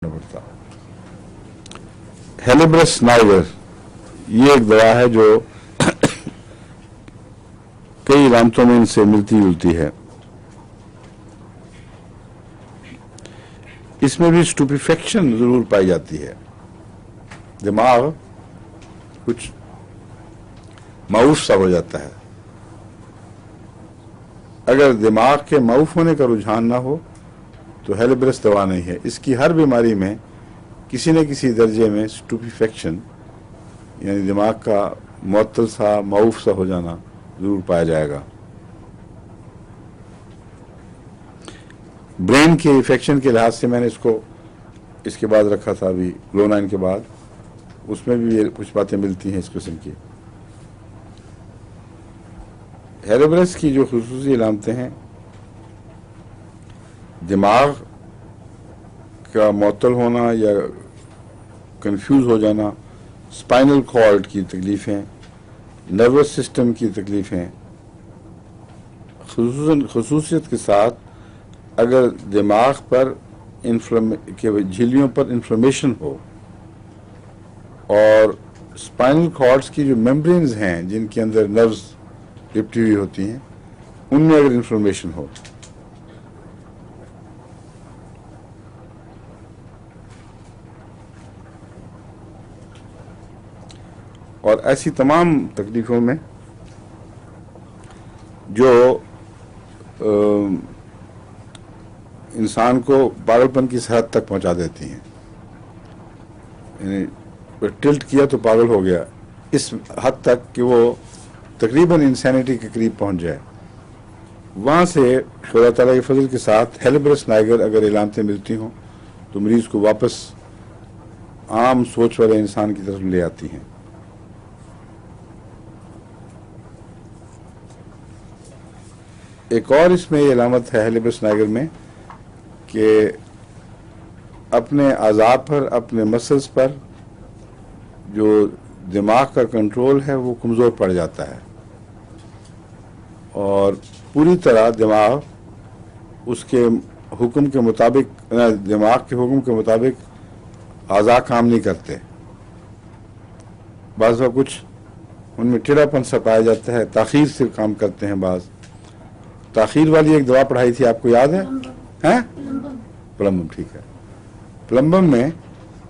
पड़ता। हेलिब्रस नाइगर ये एक दवा है जो कई इलामतों में इनसे मिलती जुलती है। इसमें भी स्टूपिफेक्शन जरूर पाई जाती है, दिमाग कुछ मायूस सा हो जाता है। अगर दिमाग के मायूस होने का रुझान ना हो तो हेलिब्रस दवा नहीं है। इसकी हर बीमारी में किसी न किसी दर्जे में स्टूपिफेक्शन यानी दिमाग का मुअत्तल सा मायूस सा हो जाना जरूर पाया जाएगा। ब्रेन के इफेक्शन के लिहाज से मैंने इसको इसके बाद रखा था, अभी ग्लोनाइन के बाद, उसमें भी ये कुछ बातें मिलती हैं इस किस्म की। हेलिब्रस की जो खुसूसी इलामतें हैं, दिमाग का मुअत्तल होना या कंफ्यूज हो जाना, स्पाइनल कॉर्ड की तकलीफ़ें, नर्वस सिस्टम की तकलीफ़ें, खुसूसियत के साथ अगर दिमाग पर के झिल्लियों पर इन्फ्लेमेशन हो और स्पाइनल कॉर्ड्स की जो मेम्ब्रेन्स हैं जिनके अंदर नर्व्स लिपटी हुई होती हैं, उनमें अगर इन्फ्लेमेशन हो, और ऐसी तमाम तकलीफ़ों में जो इंसान को पागलपन की हद तक पहुंचा देती हैं, यानी टिल्ट किया तो पागल हो गया, इस हद तक कि वो तकरीबन इंसैनिटी के करीब पहुंच जाए, वहाँ से खुदा ताला के फजल के साथ हेलिब्रस नाइगर अगर इलामतें मिलती हों तो मरीज को वापस आम सोच वाले इंसान की तरफ ले आती हैं। एक और इसमें ये इलामत है हेलिब्रस नाइगर में कि अपने आज़ा पर, अपने मसल्स पर जो दिमाग का कंट्रोल है वो कमज़ोर पड़ जाता है और पूरी तरह दिमाग उसके हुक्म के मुताबिक, दिमाग के हुक्म के मुताबिक आज़ा काम नहीं करते। बाज़ कुछ उनमें टेढ़ापन सा पाया जाता है, ताख़ीर से काम करते हैं। बाज़ ताख़ीर वाली एक दवा पढ़ाई थी, आपको याद है? हैं? प्लम्बम, ठीक है। प्लम्बम में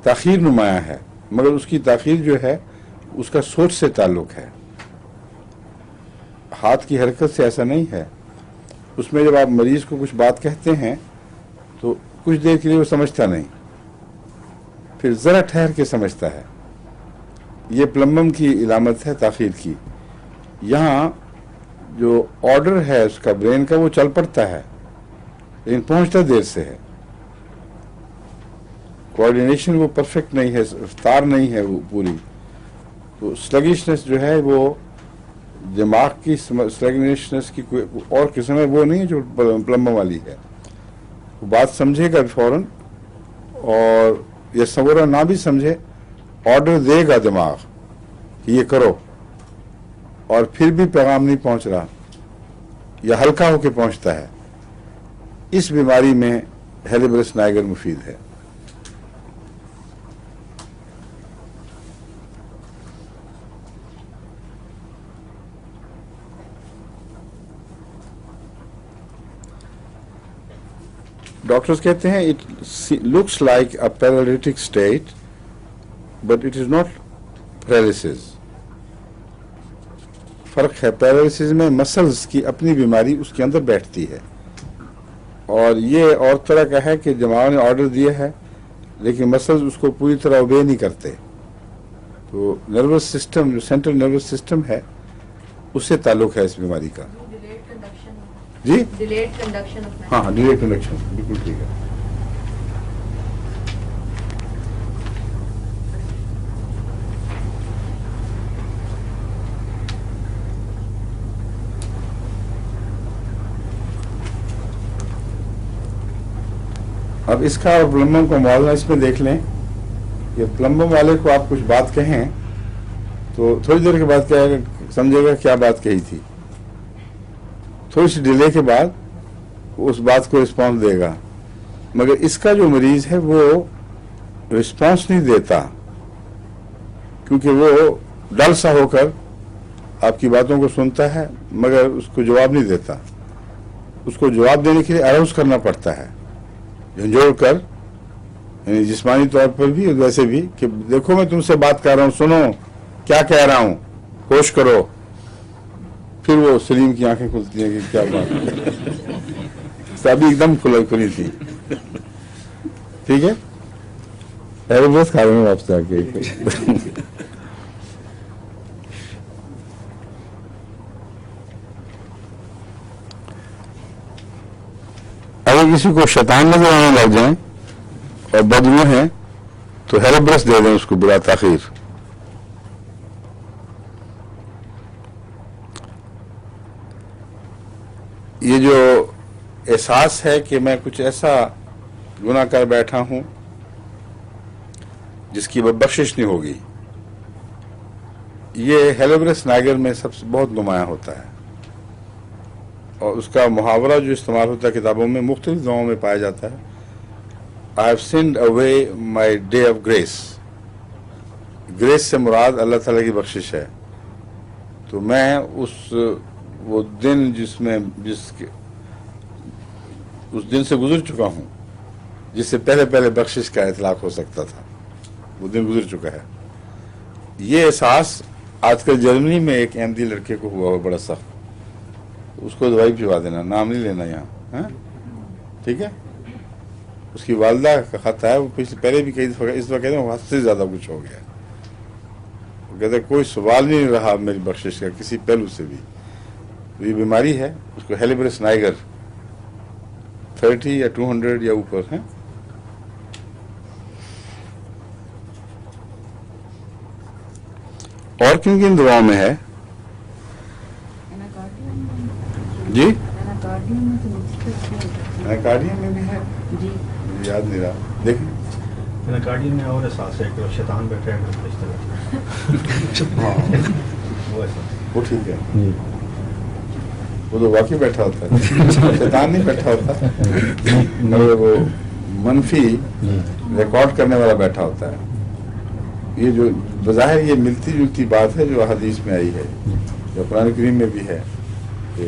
ताख़ीर नुमाया है, मगर उसकी ताख़ीर जो है उसका सोच से ताल्लुक़ है, हाथ की हरकत से ऐसा नहीं है। उसमें जब आप मरीज़ को कुछ बात कहते हैं तो कुछ देर के लिए वो समझता नहीं, फिर ज़रा ठहर के समझता है। ये प्लम्बम की इलामत है ताख़ीर की। यहाँ जो ऑर्डर है उसका ब्रेन का वो चल पड़ता है लेकिन पहुंचता देर से है। कोऑर्डिनेशन वो परफेक्ट नहीं है, रफ्तार नहीं है वो पूरी। तो स्लगिशनेस जो है वो दिमाग की स्लगिशनेस की कोई और किस्म है, वो नहीं है जो प्लम्बम वाली है। वो बात समझेगा फौरन, और ये सवरा ना भी समझे, ऑर्डर देगा दिमाग कि ये करो, और फिर भी पैगाम नहीं पहुंच रहा या हल्का होकर पहुंचता है। इस बीमारी में हेलिब्रस नाइगर मुफीद है। डॉक्टर्स कहते हैं it looks like a paralytic state but it is not paralysis. फर्क है, पैरालिसिस में मसल्स की अपनी बीमारी उसके अंदर बैठती है, और ये और तरह का है कि दिमाग ने ऑर्डर दिया है लेकिन मसल्स उसको पूरी तरह ओबे नहीं करते। तो नर्वस सिस्टम, जो सेंट्रल नर्वस सिस्टम है, उससे ताल्लुक है इस बीमारी का। जी, डिलेड कंडक्शन। हाँ, डिलेड कंडक्शन, बिल्कुल ठीक है। अब इसका और प्लम्बम का मुआवजा इसमें देख लें कि प्लम्बम वाले को आप कुछ बात कहें तो थोड़ी देर के बाद क्या समझेगा क्या बात कही थी, थोड़ी सी डिले के बाद उस बात को रिस्पॉन्स देगा। मगर इसका जो मरीज है वो रिस्पॉन्स नहीं देता, क्योंकि वो डल सा होकर आपकी बातों को सुनता है मगर उसको जवाब नहीं देता। उसको जवाब देने के लिए अराउज करना पड़ता है, झंझोड़ कर, यानी जिस्मानी तौर पर भी और वैसे भी, कि देखो मैं तुमसे बात कर रहा हूं, सुनो क्या कह रहा हूं, होश करो। फिर वो सलीम की आंखें खुलती हैं कि क्या बात है। अभी एकदम खुली थी। ठीक है, बस खा रहे हैं आपसे आके। अगर किसी को शैतान नजर आने लग जाए और बदबू है तो हेरेब्रस दे दें उसको बिला ताखीर। ये जो एहसास है कि मैं कुछ ऐसा गुनाह कर बैठा हूं जिसकी बख्शिश नहीं होगी, ये हेरेब्रस नाइगर में सबसे बहुत नुमायां होता है। और उसका मुहावरा जो इस्तेमाल होता है किताबों में, मुख्तलिफ दुआओं में पाया जाता है, I have sinned away my day of grace. Grace से मुराद अल्लाह ताला की बख्शिश है। तो मैं वो दिन उस दिन से गुजर चुका हूं जिससे पहले पहले बख्शिश का इतलाक हो सकता था, वो दिन गुजर चुका है। ये एहसास आजकल जर्मनी में एक अहमदी लड़के को हुआ बड़ा सख्त। उसको दवाई पिलवा देना, नाम नहीं लेना यहाँ, ठीक है। उसकी वालदा का खत है, वो पहले भी कई दफा इस दफा कहते हैं हद से ज्यादा कुछ हो गया। वो कहते कोई सवाल नहीं रहा मेरी बख्शिश का किसी पहलू से भी। तो ये बीमारी है, उसको हेरेब्रस नाइगर 30 या 200 या ऊपर है। और किन किन दवाओं में है जी? एनाकार्डियम में भी है जी, मुझे याद नहीं रहा। देखिए एनाकार्डियम में और एहसास है कि शैतान बैठा है हाँ वो ठीक है, वो तो वाकई बैठा होता है, शैतान नहीं बैठा होता, मगर वो मनफी रिकॉर्ड करने वाला बैठा होता है। ये जो बज़ाहिर ये मिलती जुलती बात है जो हदीस में आई है, जो कुरान करीम में भी है कि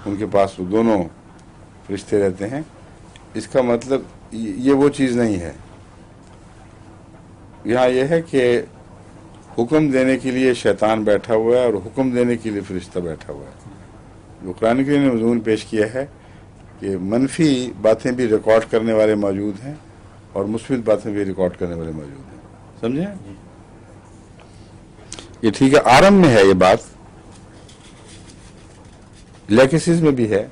उनके पास वो दोनों फरिश्ते रहते हैं। इसका मतलब ये वो चीज़ नहीं है। यहाँ ये है कि हुक्म देने के लिए शैतान बैठा हुआ है और हुक्म देने के लिए फरिश्ता बैठा हुआ है। जो कुरान करीम ने मज़मून पेश किया है कि मनफी बातें भी रिकॉर्ड करने वाले मौजूद हैं और मुस्बित बातें भी रिकॉर्ड करने वाले मौजूद हैं। समझे? ये ठीक है, आरम में है ये बात, लेकेसिस में भी है,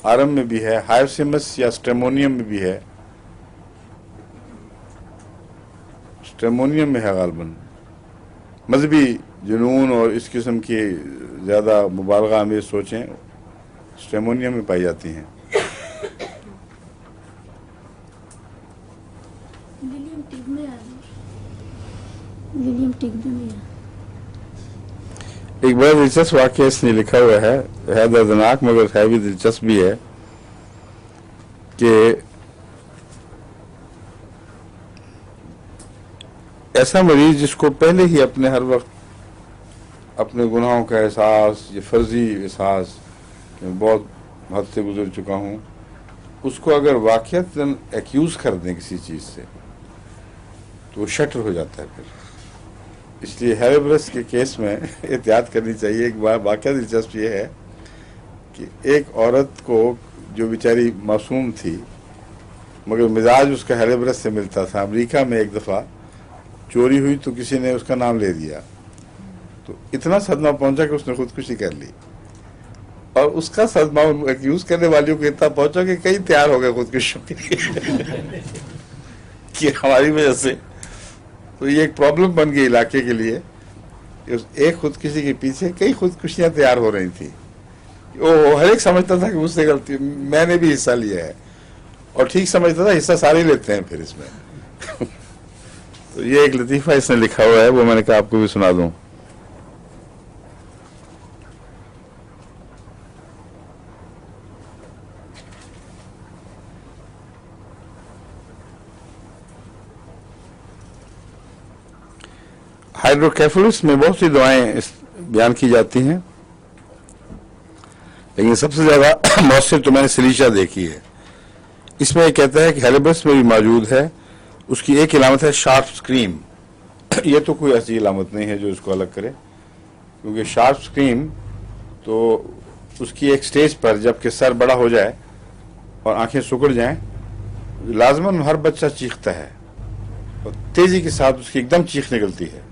आरम में भी है, हाइवसिमस या स्टेमोनियम में भी है। स्टेमोनियम में है गालबन। मजहबी जुनून और इस किस्म की ज़्यादा मुबालगा में सोचें स्टेमोनियम में पाई जाती हैं। एक बड़ा दिलचस्प वाक्य इसने लिखा हुआ है दर्दनाक मगर है भी दिलचस्प भी है कि ऐसा मरीज जिसको पहले ही अपने हर वक्त अपने गुनाहों का एहसास, ये फर्जी एहसास बहुत हद से गुजर चुका हूँ, उसको अगर वाक़ियतन एक्यूज़ कर दें किसी चीज़ से तो वो शटर हो जाता है फिर। इसलिए हेरेब्रस के केस में एहतियात करनी चाहिए। एक बार वाक़या दिलचस्प ये है कि एक औरत को जो बेचारी मासूम थी मगर मिजाज उसका हेरेब्रस से मिलता था, अमेरिका में एक दफ़ा चोरी हुई तो किसी ने उसका नाम ले दिया, तो इतना सदमा पहुंचा कि उसने खुदकुशी कर ली। और उसका सदमा एक्यूज़ करने वालियों को इतना पहुंचा कि कई तैयार हो गए खुदकुशी के लिए कि हमारी वजह से। तो ये एक प्रॉब्लम बन गई इलाके के लिए। उस एक खुदकुशी के पीछे कई खुदकुशियां तैयार हो रही थी। वो हर एक समझता था कि मुझसे गलती, मैंने भी हिस्सा लिया है, और ठीक समझता था हिस्सा सारे लेते हैं फिर इसमें। तो ये एक लतीफ़ा इसने लिखा हुआ है, वो मैंने कहा आपको भी सुना दूं। हाइड्रोकेफलस में बहुत सी दवाएं बयान की जाती हैं, लेकिन सबसे ज्यादा मौसर तो मैंने सिलीशिया देखी है। इसमें ये कहता है कि हेलिब्रस में भी मौजूद है। उसकी एक इलामत है शार्प स्क्रीम। ये तो कोई ऐसी इलामत नहीं है जो इसको अलग करे, क्योंकि शार्प स्क्रीम तो उसकी एक स्टेज पर जबकि सर बड़ा हो जाए और आंखें सिकुड़ जाएं, लाजमन हर बच्चा चीखता है और तेजी के साथ उसकी एकदम चीख निकलती है।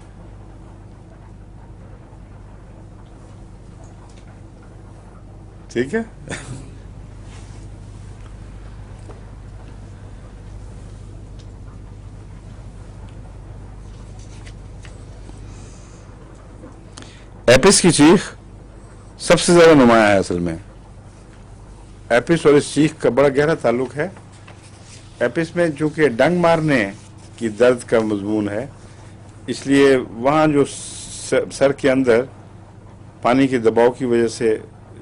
ठीक है। एपिस की चीख सबसे ज्यादा नुमाया है। असल में एपिस और इस चीख का बड़ा गहरा ताल्लुक है। एपिस में चूंकि डंग मारने की दर्द का मजमून है, इसलिए वहां जो सर के अंदर पानी के दबाव की वजह से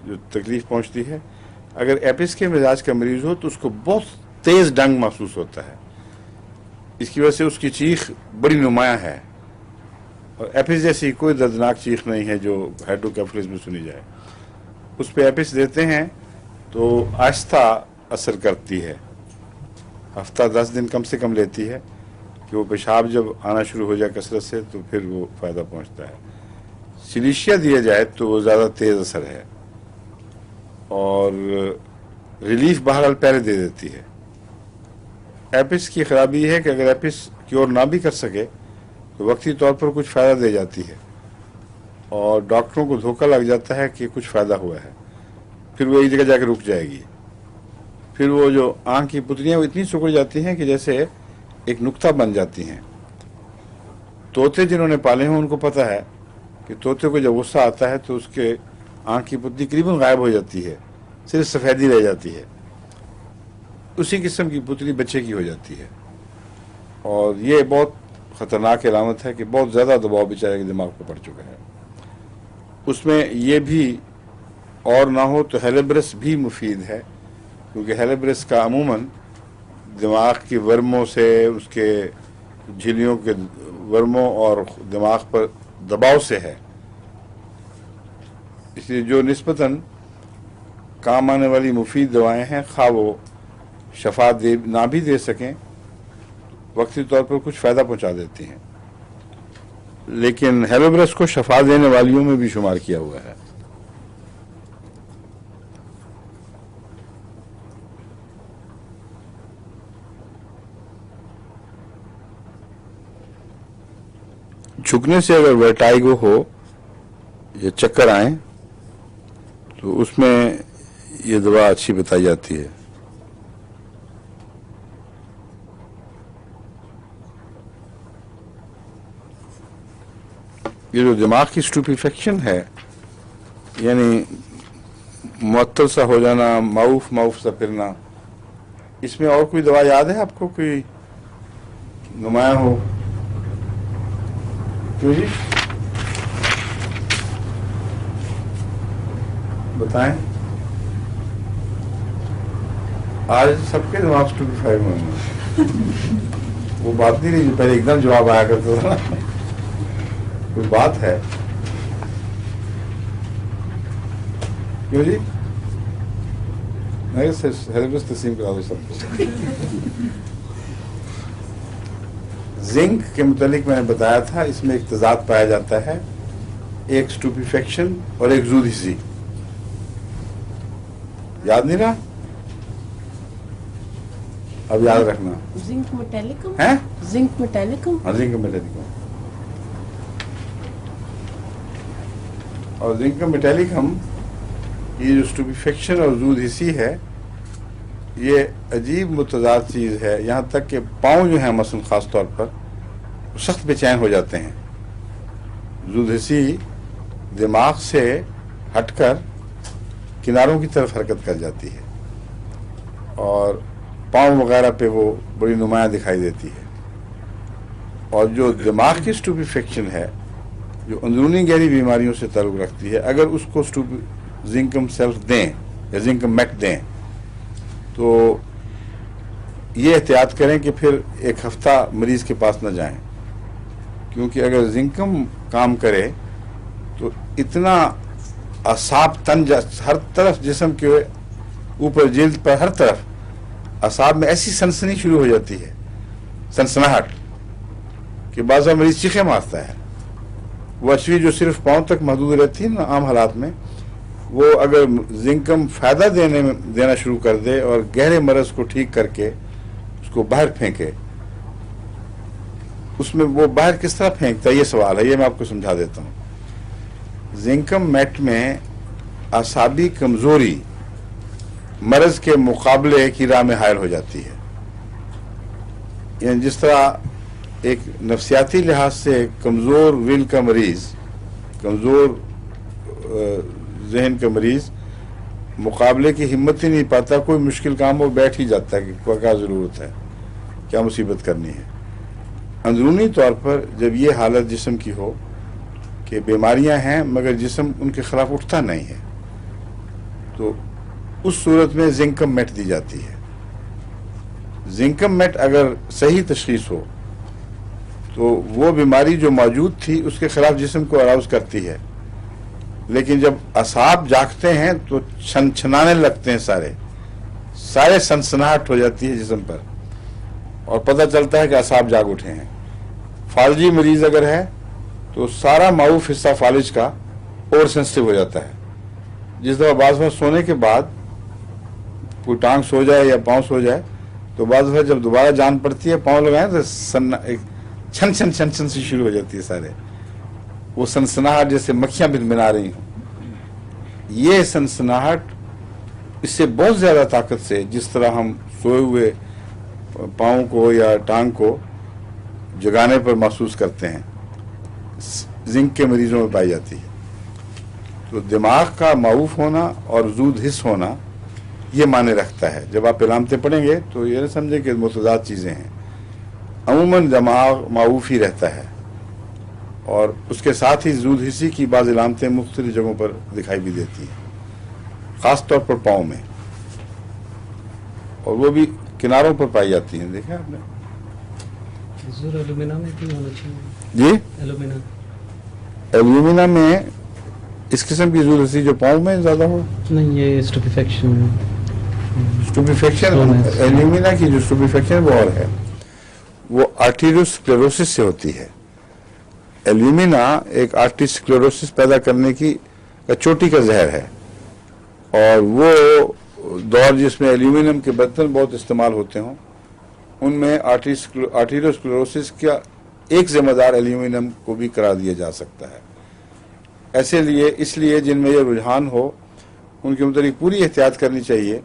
जो तकलीफ पहुंचती है, अगर एपिस के मिजाज का मरीज हो तो उसको बहुत तेज डंग महसूस होता है। इसकी वजह से उसकी चीख बड़ी नुमाया है और एपिस जैसी कोई दर्दनाक चीख नहीं है जो हाइड्रोकेफलस में सुनी जाए। उस पर एपिस देते हैं तो आहिस्ता असर करती है, हफ्ता 10 दिन कम से कम लेती है कि वो पेशाब जब आना शुरू हो जाए कसरत से तो फिर वो फायदा पहुंचता है। सिलीशिया दिया जाए तो वो ज़्यादा तेज असर है और रिलीफ बहरहाल पहले दे देती है। एपिस की खराबी है कि अगर एपिस क्योर ना भी कर सके तो वक्ती तौर पर कुछ फ़ायदा दे जाती है और डॉक्टरों को धोखा लग जाता है कि कुछ फ़ायदा हुआ है, फिर वो एक जगह जाकर रुक जाएगी। फिर वो जो आँख की पुतलियाँ वो इतनी सिकुड़ जाती हैं कि जैसे एक नुक्ता बन जाती हैं। तोते जिन्होंने पाले हैं उनको पता है कि तोते को जब गुस्सा आता है तो उसके आँख की पुतली करीबन गायब हो जाती है, सिर्फ सफ़ेदी रह जाती है। उसी किस्म की पुतली बच्चे की हो जाती है और ये बहुत ख़तरनाक अलामत है कि बहुत ज़्यादा दबाव बेचारे के दिमाग पर पड़ चुका है। उसमें ये भी और ना हो तो हेलिब्रस भी मुफीद है, क्योंकि हेलिब्रस का अमूमन दिमाग की वर्मों से, उसके झिल्लियों के वर्मों और दिमाग पर दबाव से है। इसलिए जो निस्बतन काम आने वाली मुफीद दवाएं हैं, खा वो शफा दे ना भी दे सकें, वक्ती तौर पर कुछ फ़ायदा पहुंचा देती हैं, लेकिन हेलिब्रस को शफा देने वालियों में भी शुमार किया हुआ है। झुकने से अगर वर्टाइगो हो या चक्कर आए तो उसमें ये दवा अच्छी बताई जाती है। ये जो दिमाग की स्टूपिफेक्शन है, यानी मुअत्तल सा हो जाना, माउफ सा फिरना, इसमें और कोई दवा याद है आपको, कोई नुमाया हो? क्यों जी, बताएं। आज सबके दिमाग स्टूपिफाइड होंगे। वो बात नहीं रही जो पहले एकदम जवाब आया करता था। कोई बात है? क्यों जी? नहीं, हेलिब्रस तस्लीम करा दो सबको। जिंक के मुतालिक मैंने बताया था, इसमें एक तजाद पाया जाता है, एक स्टूपिफेक्शन और एक जूदिसी। याद नहीं रहा? अब याद रखना। जिंक मेटालिकम है? Zinc metallicum. हाँ, जिंक मेटालिकम। और जिंक मेटालिकम, ये जो स्टूपिफेक्शन और जूदिसी है, ये अजीब मुतजाद चीज़ है। यहाँ तक कि पाँव जो हैं मसलन ख़ास तौर पर सख्त बेचैन हो जाते हैं। जूदिसी दिमाग से हटकर किनारों की तरफ हरकत कर जाती है और पाँव वगैरह पे वो बड़ी नुमाया दिखाई देती है। और जो दिमाग की स्टूपिफेक्शन है, जो अंदरूनी गहरी बीमारियों से ताल्लुक़ रखती है, अगर उसको जिंकम सेल्फ दें या जिंकम मेट दें तो ये एहतियात करें कि फिर एक हफ्ता मरीज के पास न जाएं। کیونکہ اگر زنکم کام کرے تو اتنا اعصاب ہر طرف جسم کے اوپر جلد پر ہر طرف اعصاب میں ایسی سنسنی شروع ہو جاتی ہے، سنسناہٹ، کہ بعض مریض چیخیں مارتا ہے. وہ اشوی جو صرف پاؤں تک محدود رہتی ہے نا عام حالات میں، وہ اگر زنکم فائدہ دینا شروع کر دے اور گہرے مرض کو ٹھیک کر کے اس کو باہر پھینکے، اس میں وہ باہر کس طرح پھینکتا ہے یہ سوال ہے، یہ میں آپ کو سمجھا دیتا ہوں. زنکم میٹ میں اعصابی کمزوری مرض کے مقابلے کی راہ میں حائل ہو جاتی ہے. یعنی جس طرح ایک نفسیاتی لحاظ سے کمزور ول کا مریض، کمزور ذہن کا مریض مقابلے کی ہمت ہی نہیں پاتا، کوئی مشکل کام وہ بیٹھ ہی جاتا ہے کہ کیا ضرورت ہے، کیا مصیبت کرنی ہے. اندرونی طور پر جب یہ حالت جسم کی ہو کہ بیماریاں ہیں مگر جسم ان کے خلاف اٹھتا نہیں ہے، تو اس صورت میں زنکم میٹ دی جاتی ہے. زنکم میٹ اگر صحیح تشخیص ہو تو وہ بیماری جو موجود تھی اس کے خلاف جسم کو اراؤز کرتی ہے، لیکن جب اعصاب جاگتے ہیں تو چھنانے لگتے ہیں، سارے سنسناہٹ ہو جاتی ہے جسم پر اور پتہ چلتا ہے کہ اعصاب جاگ اٹھے ہیں. فالجی مریض اگر ہے تو سارا معروف حصہ فالج کا اوور سینسٹیو ہو جاتا ہے. جس دفعہ بعض دفعہ سونے کے بعد کوئی ٹانگ سو جائے یا پاؤں سو جائے تو بعض دفعہ جب دوبارہ جان پڑتی ہے پاؤں لگائیں تو چھن چھن چھن چھن سی شروع ہو جاتی ہے، سارے وہ سنسناہٹ جیسے مکھیاں بنبنا رہی ہوں. یہ سنسناہٹ اس سے بہت زیادہ طاقت سے، جس طرح ہم سوئے ہوئے پاؤں کو یا ٹانگ کو جگانے پر محسوس کرتے ہیں، زنک کے مریضوں میں پائی جاتی ہے. تو دماغ کا معروف ہونا اور زود حس ہونا یہ معنی رکھتا ہے. جب آپ علامتیں پڑھیں گے تو یہ نہ سمجھیں کہ متضاد چیزیں ہیں. عموماً دماغ معروف ہی رہتا ہے اور اس کے ساتھ ہی زود حسی کی بعض علامتیں مختلف جگہوں پر دکھائی بھی دیتی ہیں، خاص طور پر پاؤں میں، اور وہ بھی کناروں پر پائی جاتی ہیں. دیکھا آپ نے؟ ایلومینا میں بھی ہونا چاہیے. جی، ایلومینا ایلومینا میں اس قسم کی زود حسی جو پاؤں میں زیادہ ہو، نہیں، یہ اسٹوپیفیکشن ایلومینا کی جو اسٹوپیفیکشن وہ اور ہے، وہ آرٹیریوسکلیروسس سے ہوتی ہے. ایلومینا ایک آرٹریوسکلیروسس پیدا کرنے کی چوٹی کا زہر ہے، اور وہ دور جس میں ایلومینیم کے برتن بہت استعمال ہوتے ہوں ان میں آرٹیریوسکلیروسس کا ایک ذمہ دار ایلومینیم کو بھی قرار دیا جا سکتا ہے. اس لیے جن میں یہ رجحان ہو ان کے متعلق پوری احتیاط کرنی چاہیے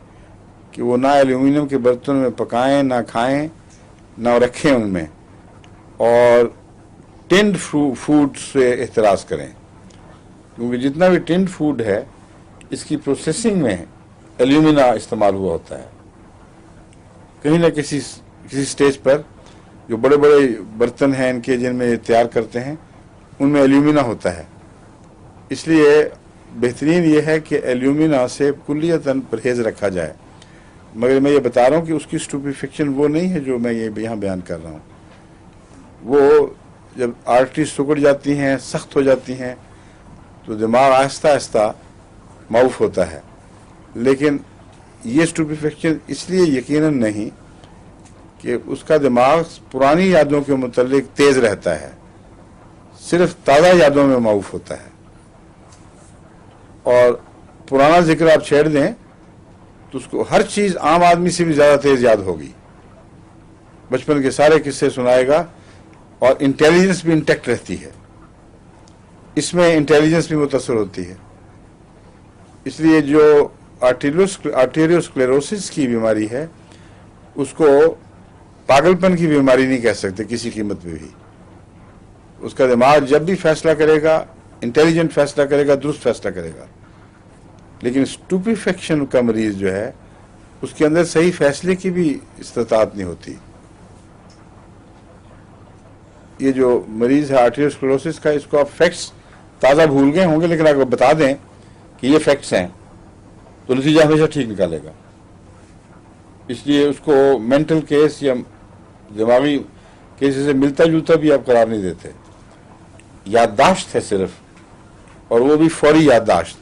کہ وہ نہ ایلومینیم کے برتنوں میں پکائیں، نہ کھائیں، نہ رکھیں ان میں، اور ٹنڈ فوڈ سے احتراز کریں، کیونکہ جتنا بھی ٹنڈ فوڈ ہے اس کی پروسیسنگ میں ایلومینا استعمال ہوا ہوتا ہے. کہیں نہ کسی سٹیج پر جو بڑے بڑے برتن ہیں ان کے جن میں یہ تیار کرتے ہیں ان میں ایلومینا ہوتا ہے. اس لیے بہترین یہ ہے کہ ایلومینا سے کلیتاً پرہیز رکھا جائے. مگر میں یہ بتا رہا ہوں کہ اس کی اسٹوپیفیکشن وہ نہیں ہے جو میں یہ یہاں بیان کر رہا ہوں. وہ جب آرٹریز سکڑ جاتی ہیں، سخت ہو جاتی ہیں، تو دماغ آہستہ آہستہ معروف ہوتا ہے. لیکن یہ اسٹوپیفیکشن اس لیے یقیناً نہیں کہ اس کا دماغ پرانی یادوں کے متعلق تیز رہتا ہے، صرف تازہ یادوں میں معروف ہوتا ہے. اور پرانا ذکر آپ چھیڑ دیں تو اس کو ہر چیز عام آدمی سے بھی زیادہ تیز یاد ہوگی. بچپن کے سارے قصے سنائے گا اور انٹیلیجنس بھی انٹیکٹ رہتی ہے. اس میں انٹیلیجنس بھی متاثر ہوتی ہے. اس لیے جو آرٹیریوسکلیروسس کی بیماری ہے اس کو پاگل پن کی بیماری نہیں کہہ سکتے کسی قیمت پہ بھی. اس کا دماغ جب بھی فیصلہ کرے گا انٹیلیجنٹ فیصلہ کرے گا، درست فیصلہ کرے گا. لیکن اسٹوپیفیکشن کا مریض جو ہے اس کے اندر صحیح فیصلے کی بھی استطاعت نہیں ہوتی. یہ جو مریض ہے آرٹیریوسکلیروسس کا، اس کو آپ فیکٹس تازہ بھول گئے ہوں گے، لیکن اگر بتا دیں کہ یہ فیکٹس ہیں تو نتیجہ ہمیشہ ٹھیک نکالے گا. اس لیے اس کو مینٹل کیس یا دماغی کیس سے ملتا جلتا بھی آپ قرار نہیں دیتے. याददाश्त है सिर्फ, और वो भी फौरी याददाश्त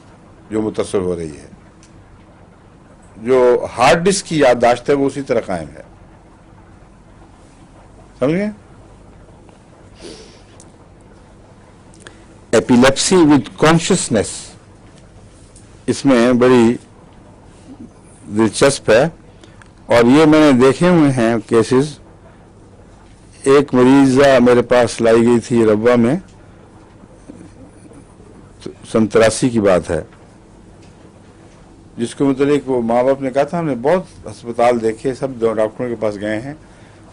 जो मुतासर हो रही है। जो हार्ड डिस्क की याददाश्त है वो उसी तरह कायम है। समझे? एपिलेप्सी विद कॉन्शियसनेस, इसमें बड़ी दिलचस्प है, और ये मैंने देखे हुए हैं केसेस। एक मरीजा मेरे पास लाई गई थी रब्वा में, 83 की बात है, जिसको मतलब वो माँ बाप ने कहा था हमने बहुत अस्पताल देखे, सब डॉक्टरों के पास गए हैं,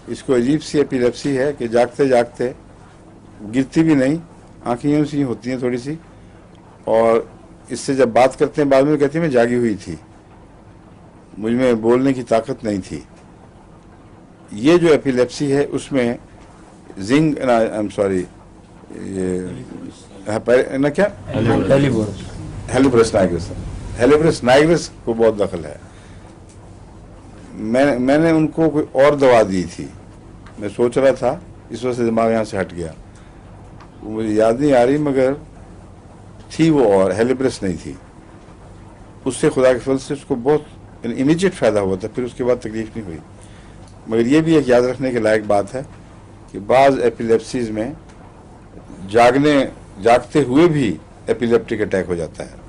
इसको अजीब सी एपिलेप्सी है कि जागते जागते गिरती भी नहीं, आंखें यूं सी होती हैं थोड़ी सी, और इससे जब बात करते हैं बाद में कहती है मैं जागी हुई थी, मुझ में बोलने की ताकत नहीं थी। ये जो एपिलेप्सी है उसमें जिंक आई एम सॉरी ये ना क्या हेलिब्रस नाइग्रस को बहुत दखल है। मैंने उनको कोई और दवा दी थी, मैं सोच रहा था, इस वजह से दिमाग यहाँ से हट गया, मुझे याद नहीं आ रही, मगर थी वो और हेलिब्रस नहीं थी। उससे खुदा के फल से उसको बहुत इमीडिएट फ़ायदा हुआ था, फिर उसके बाद तकलीफ नहीं हुई। मगर ये भी एक याद रखने के लायक बात है कि बाज़ एपिलेप्सीज में जागते हुए भी एपिलेप्टिक अटैक हो जाता है।